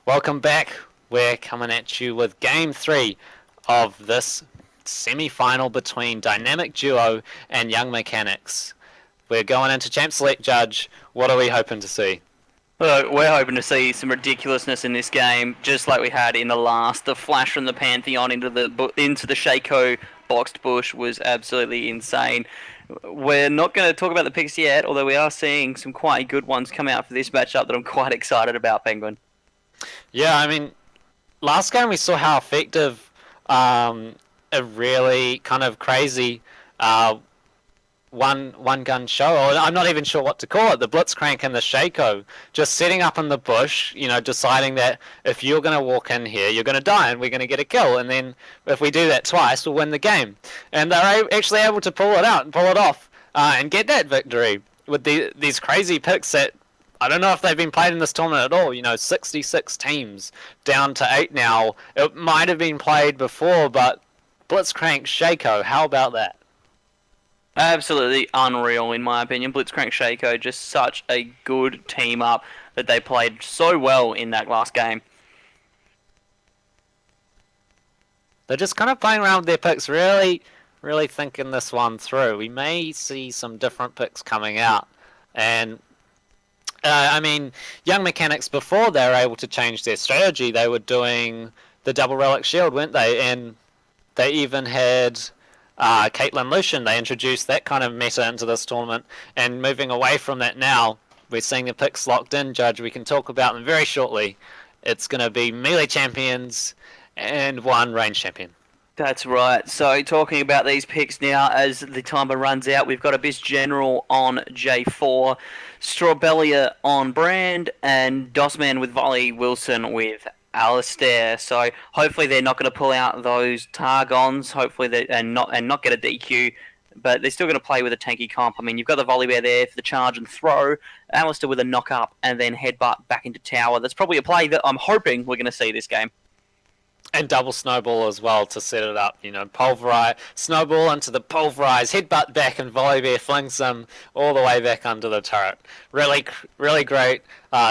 Welcome back. We're coming at you with Game 3 of this semi-final between Dynamic Duo and Young Mechanics. We're going into Champ Select Judge. What are we hoping to see? Look, we're hoping to see some ridiculousness in this game, just like we had in the last. The flash from the Pantheon into the Shaco boxed bush was absolutely insane. We're not going to talk about the picks yet, although we are seeing some quite good ones come out for this matchup that I'm quite excited about, Penguin. Yeah, I mean, last game we saw how effective a really kind of crazy one gun show, or I'm not even sure what to call it, the Blitzcrank and the Shaco, just setting up in the bush, deciding that if you're going to walk in here, you're going to die and we're going to get a kill, and then if we do that twice, we'll win the game. And they're actually able to pull it out and pull it off and get that victory with these crazy picks that I don't know if they've been played in this tournament at all. 66 teams down to 8 now. It might have been played before, but Blitzcrank, Shaco, how about that? Absolutely unreal, in my opinion. Blitzcrank Shaco, just such a good team up that they played so well in that last game. They're just kind of playing around with their picks, really, really thinking this one through. We may see some different picks coming out. And, I mean, Young Mechanics, before they were able to change their strategy, they were doing the double relic shield, weren't they? And they even had Caitlyn Lucian. They introduced that kind of meta into this tournament, and moving away from that now, we're seeing the picks locked in, Judge. We can talk about them very shortly. It's going to be melee champions and one range champion. That's right. So talking about these picks now as the timer runs out, we've got Abyss General on J4, Strawbellia on Brand, and Dossman with Volley, Wilson with Alistair. So hopefully they're not going to pull out those Targons. Hopefully and not get a DQ. But they're still going to play with a tanky comp. I mean, you've got the Volley Bear there for the charge and throw. Alistair with a knock up and then headbutt back into tower. That's probably a play that I'm hoping we're going to see this game. And double snowball as well to set it up. Pulverize, snowball into the pulverize, headbutt back, and Volley Bear flings them all the way back under the turret. Really, really great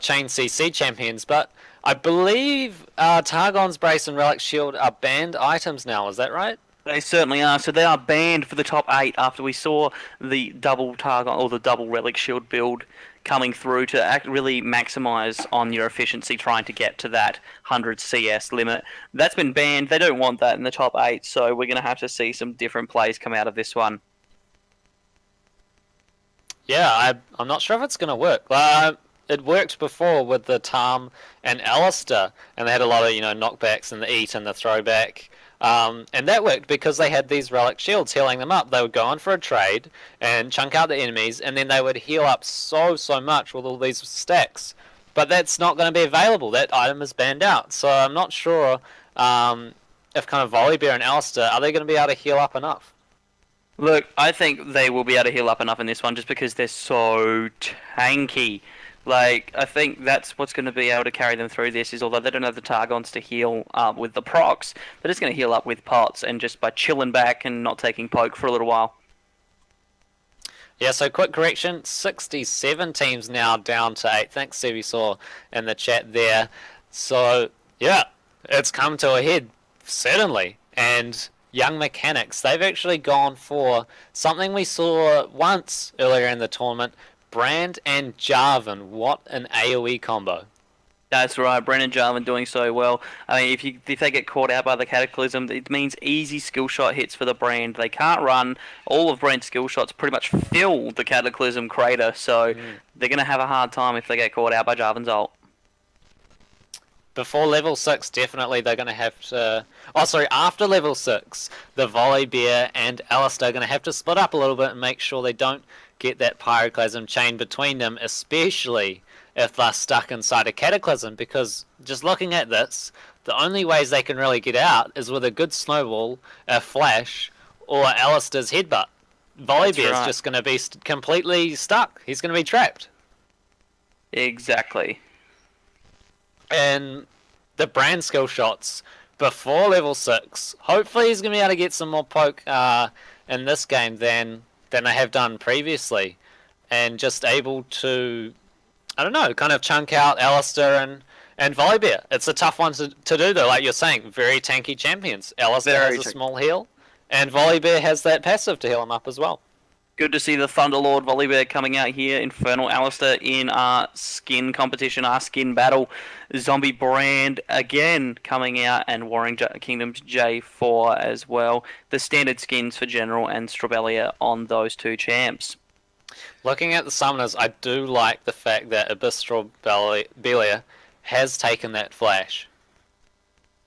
chain CC champions. But I believe Targon's Brace and Relic Shield are banned items now. Is that right? They certainly are. So they are banned for the top 8 after we saw the double Targon or the double Relic Shield build coming through to really maximize on your efficiency trying to get to that 100 CS limit. That's been banned. They don't want that in the top 8, so we're going to have to see some different plays come out of this one. Yeah, I'm not sure if it's going to work. It worked before with the Tarm and Alistair, and they had a lot of knockbacks and the eat and the throwback. And that worked because they had these relic shields healing them up. They would go on for a trade and chunk out the enemies, and then they would heal up so much with all these stacks. But that's not going to be available. That item is banned out. So I'm not sure if kind of Volibear and Alistair, are they going to be able to heal up enough? Look, I think they will be able to heal up enough in this one just because they're so tanky. I think that's what's going to be able to carry them through this is, although they don't have the Targons to heal up with the procs, they're just going to heal up with pots and just by chilling back and not taking poke for a little while. Yeah, so quick correction, 67 teams now down to 8. Thanks, Stevie Saw, in the chat there. So, yeah, it's come to a head, certainly. And Young Mechanics, they've actually gone for something we saw once earlier in the tournament, Brand and Jarvan. What an AoE combo. That's right, Brand and Jarvan doing so well. I mean, if they get caught out by the Cataclysm, it means easy skill shot hits for the Brand. They can't run. All of Brand's skill shots pretty much fill the Cataclysm crater, so they're going to have a hard time if they get caught out by Jarvan's ult. Before level 6, definitely they're going to have to... Oh, sorry, after level 6, the Volibear and Alistair are going to have to split up a little bit and make sure they don't get that Pyroclasm chain between them, especially if they're stuck inside a Cataclysm, because just looking at this, the only ways they can really get out is with a good snowball, a flash, or Alistair's headbutt. Volibear's just going to be completely stuck. He's going to be trapped. Exactly. And the Brand skill shots before level 6, hopefully he's going to be able to get some more poke in this game than I have done previously, and just able to, I don't know, kind of chunk out Alistair And Volibear, it's a tough one to do though, like you're saying, very tanky champions. Alistair Very has a small heal, and Volibear has that passive to heal him up as well. Good to see the Thunderlord Volibear coming out here. Infernal Alistair in our skin competition, our skin battle. Zombie Brand again coming out, and Warring Kingdoms J4 as well. The standard skins for General and Strabelia on those two champs. Looking at the summoners, I do like the fact that Abyss Strabelia has taken that flash.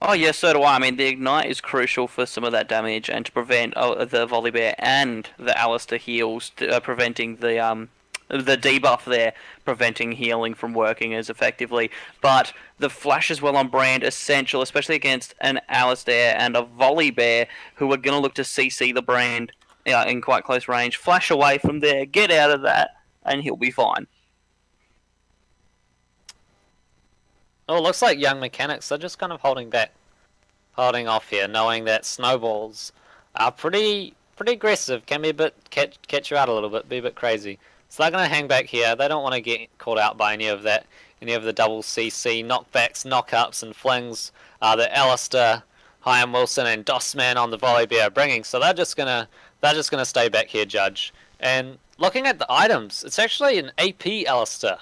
Oh yeah, so do I. I mean, the Ignite is crucial for some of that damage, and to prevent the Volibear and the Alistair heals, preventing the debuff there, preventing healing from working as effectively. But the flash as well on Brand, essential, especially against an Alistair and a Volibear, who are going to look to CC the Brand in quite close range. Flash away from there, get out of that, and he'll be fine. Oh, it looks like Young Mechanics are just kind of holding off here, knowing that snowballs are pretty aggressive, can be a bit catch you out a little bit, be a bit crazy. So they're going to hang back here. They don't want to get caught out by any of the double CC knockbacks, knockups, and flings that Alistair, Hyam Wilson, and Dossman on the Volibear are bringing. So they're just gonna stay back here, Judge. And looking at the items, it's actually an AP Alistair.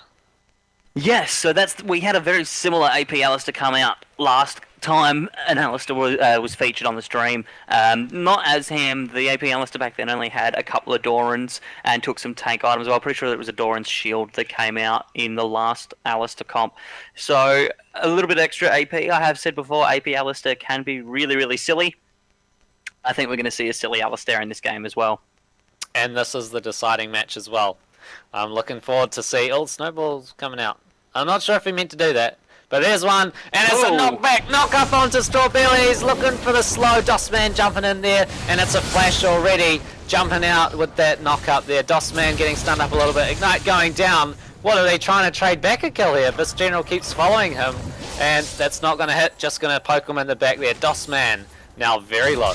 Yes, so we had a very similar AP Alistair come out last time an Alistair was featured on the stream. Not as him. The AP Alistair back then only had a couple of Dorans and took some tank items. Well, I'm pretty sure it was a Doran's shield that came out in the last Alistair comp. So a little bit extra AP. I have said before, AP Alistair can be really, really silly. I think we're going to see a silly Alistair in this game as well. And this is the deciding match as well. I'm looking forward to see all snowballs coming out. I'm not sure if he meant to do that, but there's one, and it's a knockback, knock up onto Strawberry. He's looking for the slow Dossman jumping in there, and it's a flash already, jumping out with that knock up there. Dossman getting stunned up a little bit, Ignite going down. What are they trying to trade back a kill here? This General keeps following him, and that's not going to hit, just going to poke him in the back there. Dossman now very low.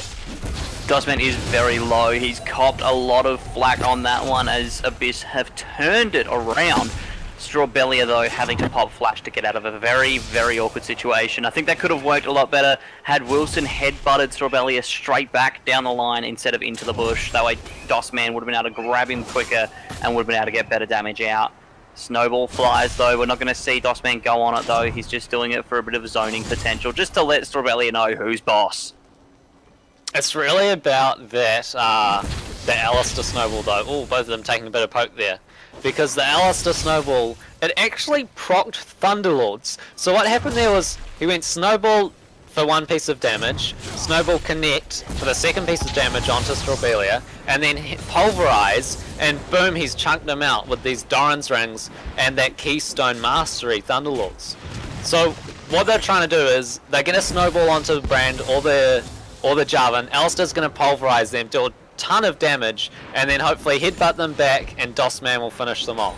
Dossman is very low. He's copped a lot of flack on that one as Abyss have turned it around. Strawbelia, though, having to pop flash to get out of a very, very awkward situation. I think that could have worked a lot better had Wilson headbutted Strawbelia straight back down the line instead of into the bush. That way Dossman would have been able to grab him quicker and would have been able to get better damage out. Snowball flies, though. We're not going to see Dossman go on it, though. He's just doing it for a bit of zoning potential, just to let Strawbelia know who's boss. It's really about that, the Alistair Snowball, though. Oh, both of them taking a bit of poke there. Because the Alistair Snowball, it actually procced Thunderlords. So what happened there was, he went Snowball for one piece of damage, Snowball Connect for the second piece of damage onto Strawbelia, and then Pulverize, and boom, he's chunked them out with these Doran's Rings and that Keystone Mastery Thunderlords. So what they're trying to do is, they're going to Snowball onto the Brand or the Jarvan. Alistair's going to Pulverize them, do a ton of damage, and then hopefully headbutt them back, and Dossman will finish them off.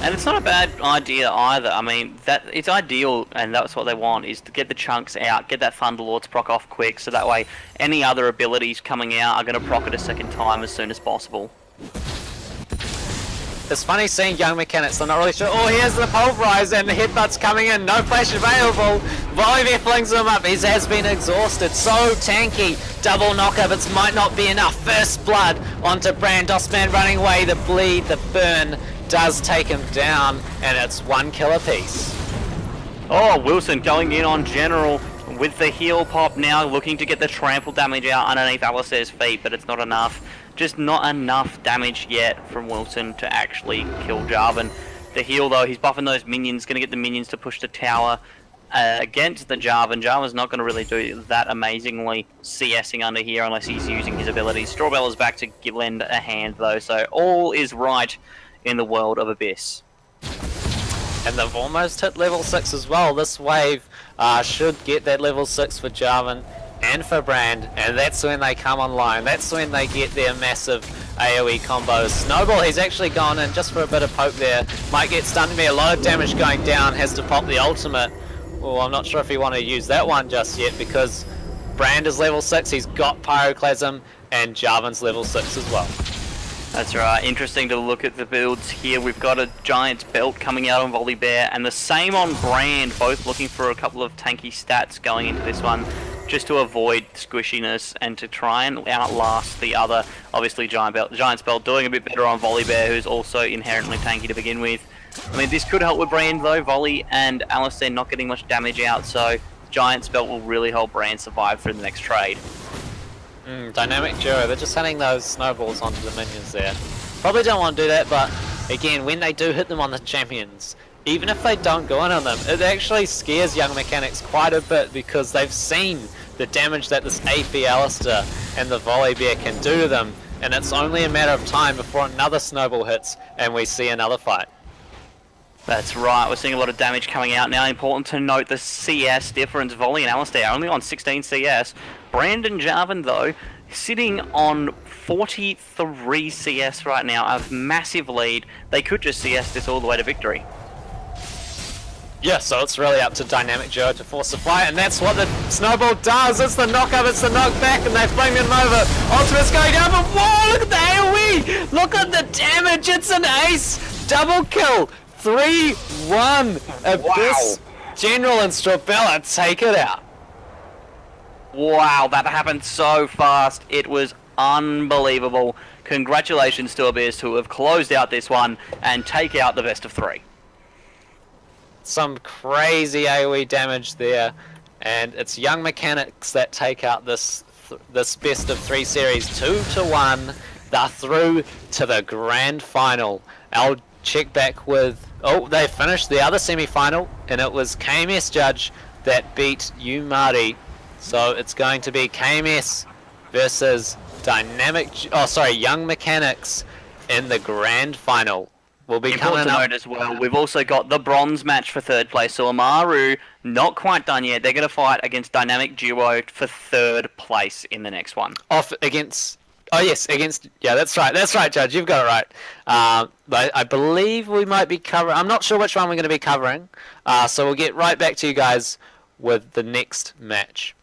And it's not a bad idea either. I mean, that it's ideal, and that's what they want, is to get the chunks out, get that Thunderlords proc off quick, so that way any other abilities coming out are going to proc it a second time as soon as possible. It's funny seeing Young Mechanics, I'm not really sure. Oh, here's the Pulverize, and the headbutt's coming in, no flash available. Volibear flings him up, he has been exhausted, so tanky. Double knockup, it might not be enough. First blood onto Brand, Dossman running away, the bleed, the burn does take him down, and it's one kill apiece. Oh, Wilson going in on General with the heal pop now, looking to get the trample damage out underneath Alistair's feet, but it's not enough. Just not enough damage yet from Wilson to actually kill Jarvan. The heal, though, he's buffing those minions, going to get the minions to push the tower against the Jarvan. Jarvan's not going to really do that amazingly CSing under here unless he's using his abilities. Strawbella's back to lend a hand, though, so all is right in the world of Abyss. And they've almost hit level 6 as well. This wave should get that level 6 for Jarvan and for Brand, and that's when they come online. That's when they get their massive AoE combos. Snowball, he's actually gone in just for a bit of poke there. Might get stunned me, a lot of damage going down, has to pop the ultimate. Well, I'm not sure if he wanted to use that one just yet, because Brand is level 6, he's got Pyroclasm, and Jarvan's level 6 as well. That's right. Interesting to look at the builds here. We've got a Giant's Belt coming out on Volibear, and the same on Brand, both looking for a couple of tanky stats going into this one, just to avoid squishiness and to try and outlast the other. Obviously, Giant's Belt doing a bit better on Volibear, who's also inherently tanky to begin with. I mean, this could help with Brand, though. Volley and Alistair not getting much damage out, so Giant's Belt will really help Brand survive through the next trade. Dynamic duo, they're just hitting those snowballs onto the minions there. Probably don't want to do that, but again, when they do hit them on the champions, even if they don't go in on them, it actually scares Young Mechanics quite a bit because they've seen the damage that this AP Alistair and the Volibear can do to them, and it's only a matter of time before another snowball hits and we see another fight. That's right, we're seeing a lot of damage coming out now. Important to note the CS difference. Volley and Alistair only on 16 CS. Brandon Jarvan, though, sitting on 43 CS right now, a massive lead. They could just CS this all the way to victory. Yeah, so it's really up to Dynamic Duo to force the fight, and that's what the Snowball does. It's the knock-up, it's the knock-back, and they fling him over. Ultimate's going down, but whoa, look at the AoE! Look at the damage, it's an ace! Double kill! 3-1. Abyss, General and Strabella take it out. Wow, that happened so fast. It was unbelievable. Congratulations to Abyss, who have closed out this one and take out the best of 3. Some crazy AoE damage there, and it's Young Mechanics that take out this best of 3 series 2-1. They're through to the grand final. I'll check back with... Oh, they finished the other semi-final, and it was Gamestah that beat Umari. So it's going to be KMS versus Young Mechanics in the grand final. Will be important coming to up. note as well, we've also got the bronze match for 3rd place. So Amaru, not quite done yet. They're going to fight against Dynamic Duo for 3rd place in the next one. Yeah, that's right, Judge, you've got it right. I believe we might be covering, I'm not sure which one we're going to be covering, so we'll get right back to you guys with the next match.